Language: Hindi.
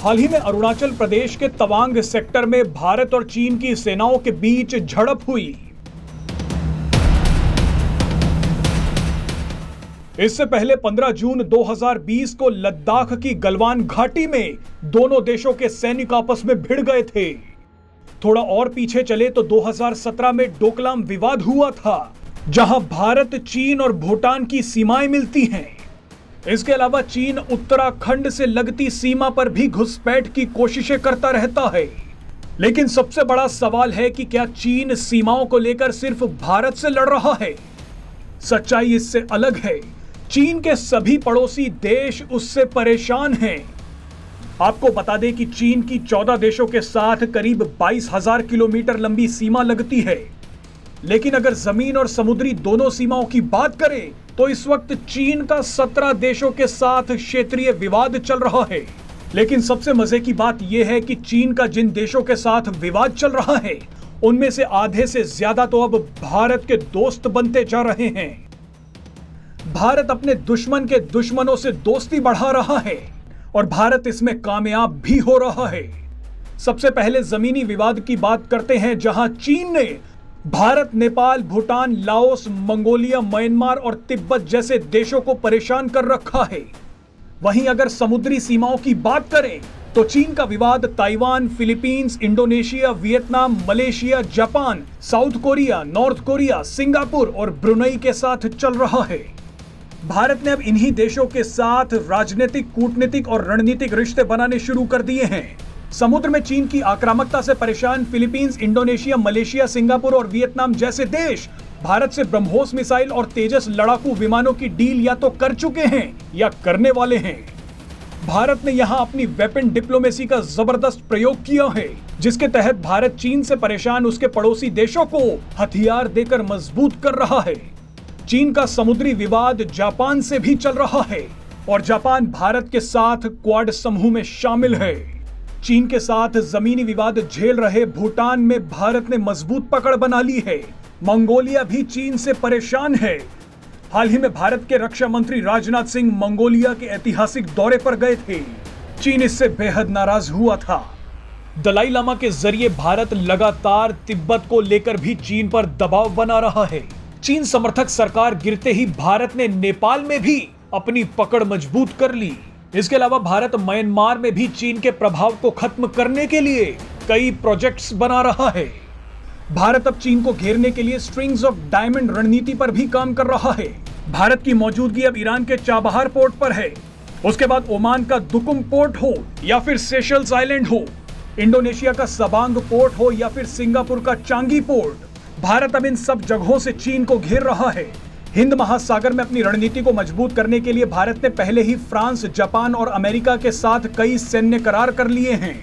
हाल ही में अरुणाचल प्रदेश के तवांग सेक्टर में भारत और चीन की सेनाओं के बीच झड़प हुई। इससे पहले 15 जून 2020 को लद्दाख की गलवान घाटी में दोनों देशों के सैनिक आपस में भिड़ गए थे। थोड़ा और पीछे चले तो 2017 में डोकलाम विवाद हुआ था, जहां भारत, चीन और भूटान की सीमाएं मिलती हैं। इसके अलावा चीन उत्तराखंड से लगती सीमा पर भी घुसपैठ की कोशिशें करता रहता है। लेकिन सबसे बड़ा सवाल है कि क्या चीन सीमाओं को लेकर सिर्फ भारत से लड़ रहा है? सच्चाई इससे अलग है। चीन के सभी पड़ोसी देश उससे परेशान हैं। आपको बता दें कि चीन की 14 देशों के साथ करीब 22,000 किलोमीटर लंबी सीमा लगती है। लेकिन अगर जमीन और समुद्री दोनों सीमाओं की बात करें तो इस वक्त चीन का 17 देशों के साथ क्षेत्रीय विवाद चल रहा है। लेकिन सबसे मजे की बात यह है कि चीन का जिन देशों के साथ विवाद चल रहा है उनमें से आधे से ज्यादा तो अब भारत के दोस्त बनते जा रहे हैं। भारत अपने दुश्मन के दुश्मनों से दोस्ती बढ़ा रहा है और भारत इसमें कामयाब भी हो रहा है। सबसे पहले जमीनी विवाद की बात करते हैं, जहां चीन ने Bharat, Nepal, Bhutan, Laos, Mongolia, Myanmar और तिब्बत जैसे देशों को परेशान कर रखा है। वहीं अगर समुद्री सीमाओं की बात करें तो चीन का विवाद Taiwan, Philippines, Indonesia, Vietnam, Malaysia, Japan, south Korea, north Korea, Singapore और ब्रुनेई के साथ चल रहा है। भारत ने अब इन्हीं देशों के साथ राजनीतिक, कूटनीतिक और रणनीतिक रिश्ते बनाने शुरू कर दिए हैं। समुद्र में चीन की आक्रामकता से परेशान फिलीपींस, इंडोनेशिया, मलेशिया, सिंगापुर और वियतनाम जैसे देश भारत से ब्रह्मोस मिसाइल और तेजस लड़ाकू विमानों की डील या तो कर चुके हैं या करने वाले हैं। भारत ने यहां अपनी वेपन डिप्लोमेसी का जबरदस्त प्रयोग किया है, जिसके तहत भारत चीन से परेशान उसके पड़ोसी देशों को हथियार देकर मजबूत कर रहा है। चीन का समुद्री विवाद जापान से भी चल रहा है और जापान भारत के साथ क्वाड समूह में शामिल है। चीन के साथ जमीनी विवाद झेल रहे भूटान में भारत ने मजबूत पकड़ बना ली है। मंगोलिया भी चीन से परेशान है। हाल ही में भारत के रक्षा मंत्री राजनाथ सिंह मंगोलिया के ऐतिहासिक दौरे पर गए थे। चीन इससे बेहद नाराज हुआ था। दलाई लामा के जरिए भारत लगातार तिब्बत को लेकर भी चीन पर दबाव बना रहा है। चीन समर्थक सरकार गिरते ही भारत ने नेपाल में भी अपनी पकड़ मजबूत कर ली। इसके अलावा भारत म्यांमार में भी चीन के प्रभाव को खत्म करने के लिए कई प्रोजेक्ट्स बना रहा है। भारत अब चीन को घेरने के लिए स्ट्रिंग्स ऑफ डायमंड रणनीति पर भी काम कर रहा है। भारत की मौजूदगी अब ईरान के चाबहार पोर्ट पर है। उसके बाद ओमान का दुकुम पोर्ट हो या फिर सेशल्स आइलैंड हो, इंडोनेशिया का सबांग पोर्ट हो या फिर सिंगापुर का चांगी पोर्ट, भारत अब इन सब जगहों से चीन को घेर रहा है। हिंद महासागर में अपनी रणनीति को मजबूत करने के लिए भारत ने पहले ही फ्रांस, जापान और अमेरिका के साथ कई सैन्य करार कर लिए हैं।